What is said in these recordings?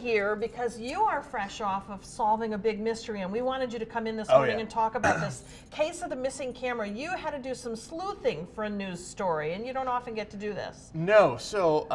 Here because you are fresh off of solving a big mystery, and we wanted you to come in this morning and talk about this case of the missing camera. You had to do some sleuthing for a news story, and you don't often get to do this. No, so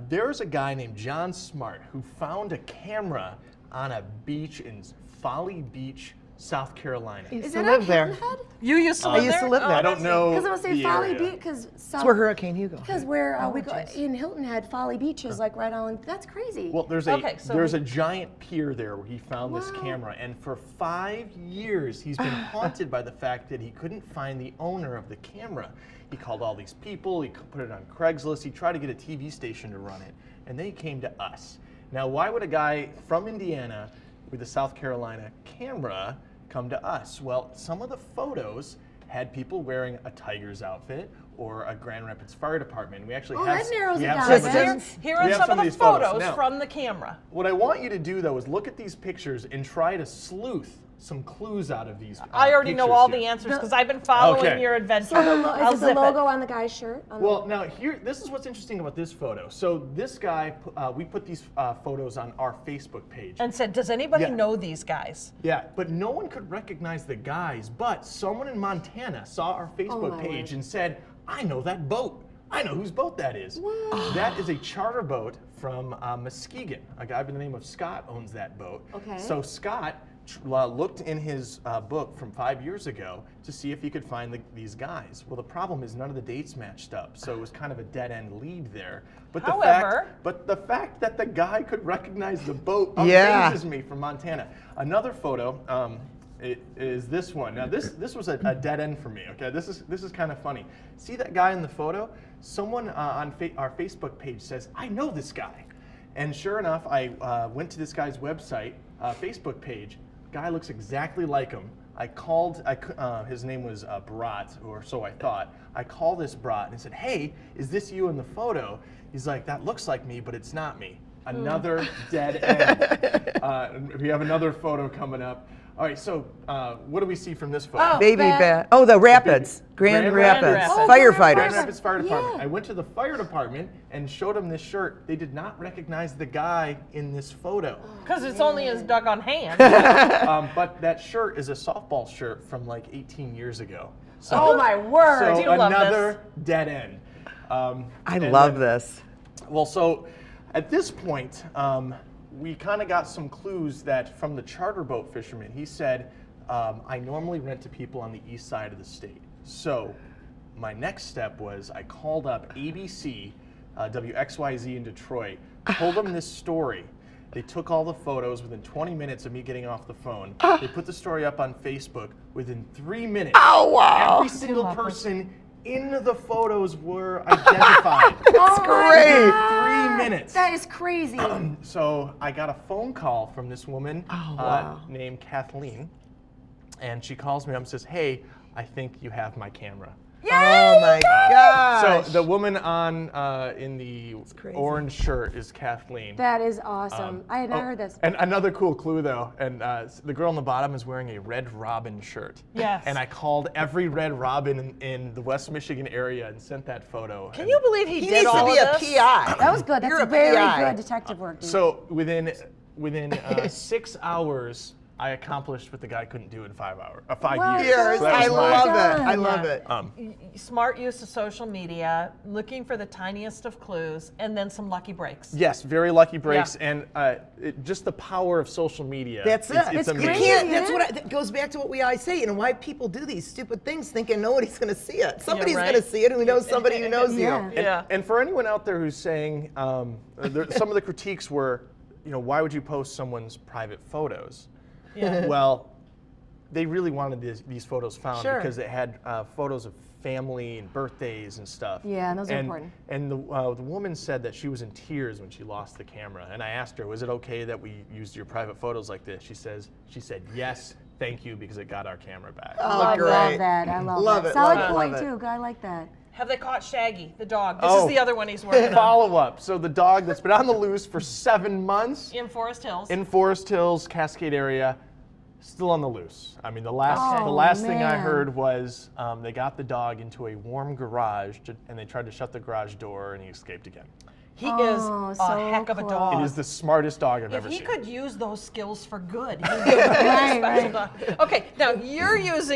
there's a guy named John Smart who found a camera on a beach in Folly Beach, South Carolina. Is it live there? You used to live there? I used to live there. I don't know. Because I was saying the Folly area. Beach, because That's where Hurricane Hugo. Because where we go in Hilton Head, Folly Beach is like right on. That's crazy. Well, there's Okay, so- a giant pier there where he found this camera, and for 5 years he's been haunted by the fact that he couldn't find the owner of the camera. He called all these people, he put it on Craigslist, he tried to get a TV station to run it, and then he came to us. Now, why would a guy from Indiana with a South Carolina camera come to us? Well, some of the photos had people wearing a Tigers outfit or a Grand Rapids Fire Department. We actually have that narrows we it have down, some of man. these- Here we are have some of the these photos Now, from the camera. what I want you to do, though, is look at these pictures and try to sleuth some clues out of these. I already know pictures all here. the answers because I've been following Okay. your adventure. so I'll is it the zip logo on the guy's shirt? Well, now here, this is what's interesting about this photo. So this guy, we put these photos on our Facebook page. And said, does anybody Yeah. know these guys? Yeah, but no one could recognize the guys, but someone in Montana saw our Facebook my page word. and said, I know that boat. I know whose boat that is. That is a charter boat from Muskegon. A guy by the name of Scott owns that boat. Okay. So Scott looked in his book from 5 years ago to see if he could find these guys. Well, the problem is none of the dates matched up, so it was kind of a dead-end lead there. But However- the fact that the guy could recognize the boat Yeah. amazes me from Montana. Another photo it is this one. Now this was a dead end for me. Okay, this is kind of funny. See that guy in the photo? Someone on our Facebook page says, "I know this guy," and sure enough, I went to this guy's website, Facebook page. Guy looks exactly like him. I called. His name was Brat, or so I thought. I called this Brat and I said, "Hey, is this you in the photo?" He's like, "That looks like me, but it's not me." Another dead end. We have another photo coming up. All right, so what do we see from this photo? Baby Bat. bat. Oh, the Rapids. Grand Grand Rapids. Rapids. Oh, Firefighters. Grand Rapids Fire Department. Yeah. I went to the fire department and showed them this shirt. They did not recognize the guy in this photo. Because it's only his doggone hand. But that shirt is a softball shirt from like 18 years ago. So, Oh my word! so do love another dead end. I And love then- this. Well, so at this point, we kind of got some clues that from the charter boat fisherman. He said, I normally rent to people on the east side of the state. So my next step was I called up ABC, WXYZ in Detroit, told them this story. They took all the photos within 20 minutes of me getting off the phone. They put the story up on Facebook. Within 3 minutes, Oh, wow. every single person in the photos were identified. That's great. 3 minutes. That is crazy. So I got a phone call from this woman wow. named Kathleen, and she calls me up and says, "Hey, I think you have my camera." Oh my gosh. So the woman on in the crazy. orange shirt is Kathleen. That is awesome. I had not heard this. And another cool clue, though, and the girl on the bottom is wearing a Red Robin shirt. Yes. And I called every Red Robin in the West Michigan area and sent that photo. Can you believe he he did needs to all be of a this? PI. That was good. You're That's a very PI. good detective work, dude. So within 6 hours, I accomplished what the guy couldn't do in 5 hours. 5 Well years. Years. So that I was my- love it. done. I love Yeah. it. Smart use of social media, looking for the tiniest of clues, and then some lucky breaks. Yes, very lucky breaks, Yeah. and just the power of social media. That's it. It's amazing. You crazy. can't. That's Yeah. what. That goes back to what we always say. You know why people do these stupid things, thinking nobody's going to see it. Somebody's right. going to see it, and we know somebody who knows Yeah. you. Yeah. And for anyone out there who's saying, some of the critiques were, why would you post someone's private photos? Yeah. Well, they really wanted these photos found Sure. because it had photos of family and birthdays and stuff. Yeah, and those are important. And the woman said that she was in tears when she lost the camera. And I asked her, was it okay that we used your private photos like this? She said, yes, thank you, because it got our camera back. Oh, I great. love that. I love, Love that. it, Solid love it, point love it. too. Guy like that. Have they caught Shaggy, the dog? This Oh. is the other one he's working on. Follow up. So the dog that's been on the loose for 7 months In Forest Hills. in Forest Hills, Cascade area, still on the loose. I mean, the last Oh, thing I man. heard was they got the dog into a warm garage and they tried to shut the garage door and he escaped again. He is Oh, a so heck of a cool. dog. It is the smartest dog I've If ever he seen. could use those skills for good, he'd be a really Right, special right. dog. Okay, now you're using